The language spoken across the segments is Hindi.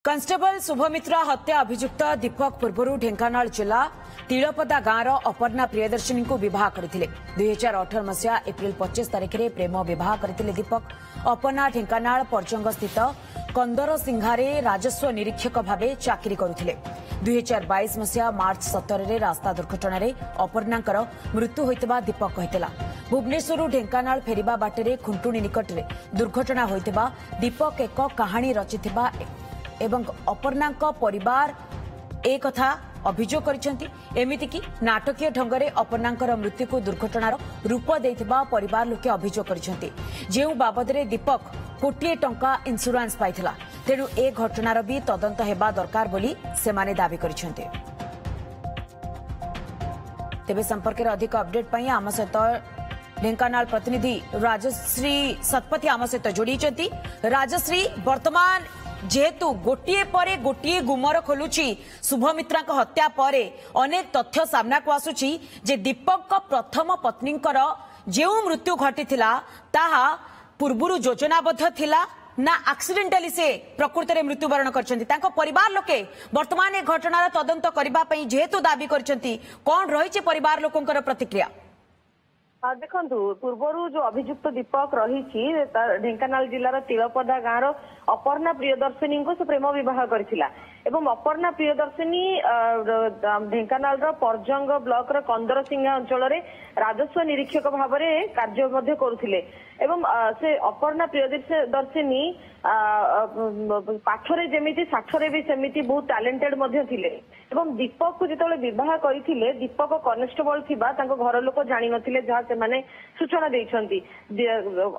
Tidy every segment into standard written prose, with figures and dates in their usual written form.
कन्स्टेबल शुभमित्रा हत्या अभियुक्त दीपक पूर्व ढेंकानाल जिला तिलपदा गांवर अपर्णा प्रियदर्शिनी को विवाह करते 2018 मसीहा एप्रिल 25 तारिख में प्रेम विवाह करते दीपक। अपर्णा ढेंकानाल पर्जंग स्थित कंदर सिंघारे राजस्व निरीक्षक भाव चाकरी करुले। 2022 मसीहा मार्च 17 रे रास्ता दुर्घटना अपर्णांकर मृत्यु होइतबा दीपक कहितला। भुवनेश्वर ढेंकानाल फेरिबा बाटे खुंटुणी निकट में दुर्घटना होइतबा दीपक एक कहानी रचिथिबा एवं अपर्णा परिवार एक कथा अभियोग करमितिकी नाटकीय ढंगरे अपर्णा मृत्यु को दुर्घटनार रूप देथिबा परिवार लोके अभियोग करछंती। जेउ बाबदरे दीपक कोटिए टंका इंश्योरेंस पाइथिला, तेणु ए घटनार भी तदंत हेबा दरकार बोली सेमाने दाबी करछंती। तेबे संपर्क में अधिक अपडेट पई आम सहित ढेंकानाल प्रतिनिधि राजश्री शतपथी आम सहित जोड़ी। राजश्री, वर्तमान जेहेतु गोटे पर गोटे गुमर खोलुची शुभमित्रा हत्या पर अनेक तथ्य सामना को आसुची जे दीपक प्रथम पत्नी जो मृत्यु घटीथिला ताहा पूर्वरु योजनाबद्ध थिला ना एक्सीडेंटली से प्रकृत में मृत्युवरण करछंती। तांको परिवार लोके वर्तमान ए घटनार तदंत करबा पई जेहेतु दाबी करछंती, कोन रहिছে परिवार लोकंकर प्रतिक्रिया? देखु पूर्वर जो अभियुक्त दीपक रही ढेंकानाल जिलार तिलपदा गांव अपर्णा प्रियदर्शिनी को से प्रेम विवाह करथिला एवं अपर्णा प्रियदर्शिनी ढेंकानाल पर्जंग ब्लॉक कंदर सिंघा अंचल राजस्व निरीक्षक भाव में कार्य करुथिले एवं से अपर्णा प्रियदर्शिनी पाठरे जेमिति साठरे भी सेमिति बहुत टैलेंटेड मध्य थिले एवं दीपक को जिते विवाह करथिले दीपक कनेस्टेबल थिबा तांको घर लोक जानि नथिले जहा से माने सूचना देइछंती।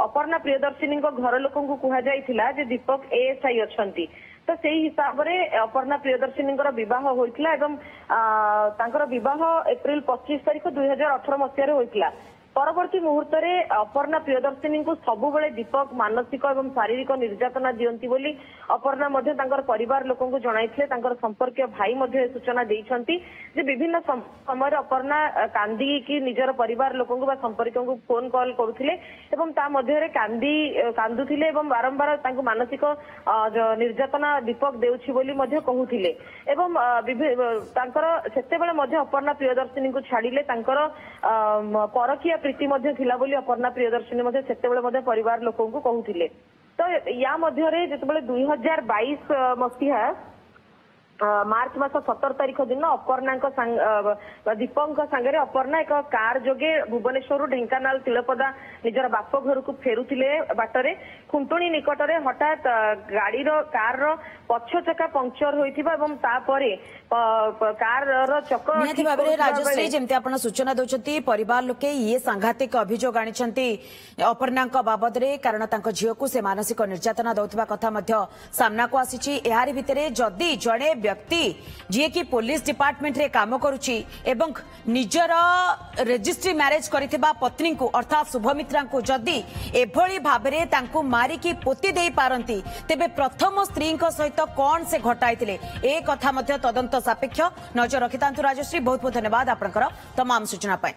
अपर्णा प्रियदर्शिनी घर लोक को कहा जाइथिला जे दीपक एएसआई अछंती, तो से हिसाब से अपर्णा प्रियदर्शिनी विवाह होइथिला एवं तांकर विवाह एप्रिल 25 तारिख 2018 मसीह होइथिला। परवर्ती मुहूर्त में अपर्णा प्रियदर्शिनी को सबुबले दीपक मानसिक और शारीरिक निर्यातना दियंती बोली अपर्णा परिवार लोक जणाइथिले। संपर्क भाई सूचना देइछंती जे विभिन्न समय अपर्णा कांदी की निजर परिवार लोक संपर्क को फोन कॉल करुथिले एवं ता मध्यरे कांदुथिले एवं बारंबार तांको मानसिक निर्यातना दीपक देउछि बोली मध्य कहूथिले एवं सेतेबेले अपर्णा प्रियदर्शिनी को छाड़िले तांकर परकीय प्रीति थिला बोली अपर्णा प्रियदर्शिनी सेतेबेले परिवार लोक कहूथिले। तो या मध्यरे जेतेबेले 2022 मसीहा मार्च मास 17 तारिख दिन अपर्णा दीपक सांगे अपर्णा एक कार जोगे भुवनेश्वर ढेंकानाल तिलपदा निजर बाप घर को फेरुथिले बाटरे खुंटुणी निकट में हठात गाड़ी कार पछ चक्का पंक्चर होइथिबा एवं तापरे कार चक्र निहाती भाबरे राजश्री जेमते आपण सूचना दोचंती परिवार लोके ये सांघातिक अभियोग आनिछंती अपर्णा बाबद रे कारण तांको झियो को से मानसिक निर्यातना दउथबा कथा मध्य सामना को आसीची। एहारी भितरे जदी जड़े व्यक्ति जी की पुलिस डिपार्टमेंट रे काम करुची एवं निजर रजिस्ट्री मैरिज करिथिबा पत्नी को अर्थात शुभमित्रा को जदी एभली भाबरे तांको मारी की पोती देई पारंती तेबे प्रथम स्त्री सहित कौन से घटाइथिले ए कथा मध्य तदंत सापेक्ष नजर रखितांतु। राजश्री, बहुत बहुत धन्यवाद आपनकर तमाम सूचना पाए।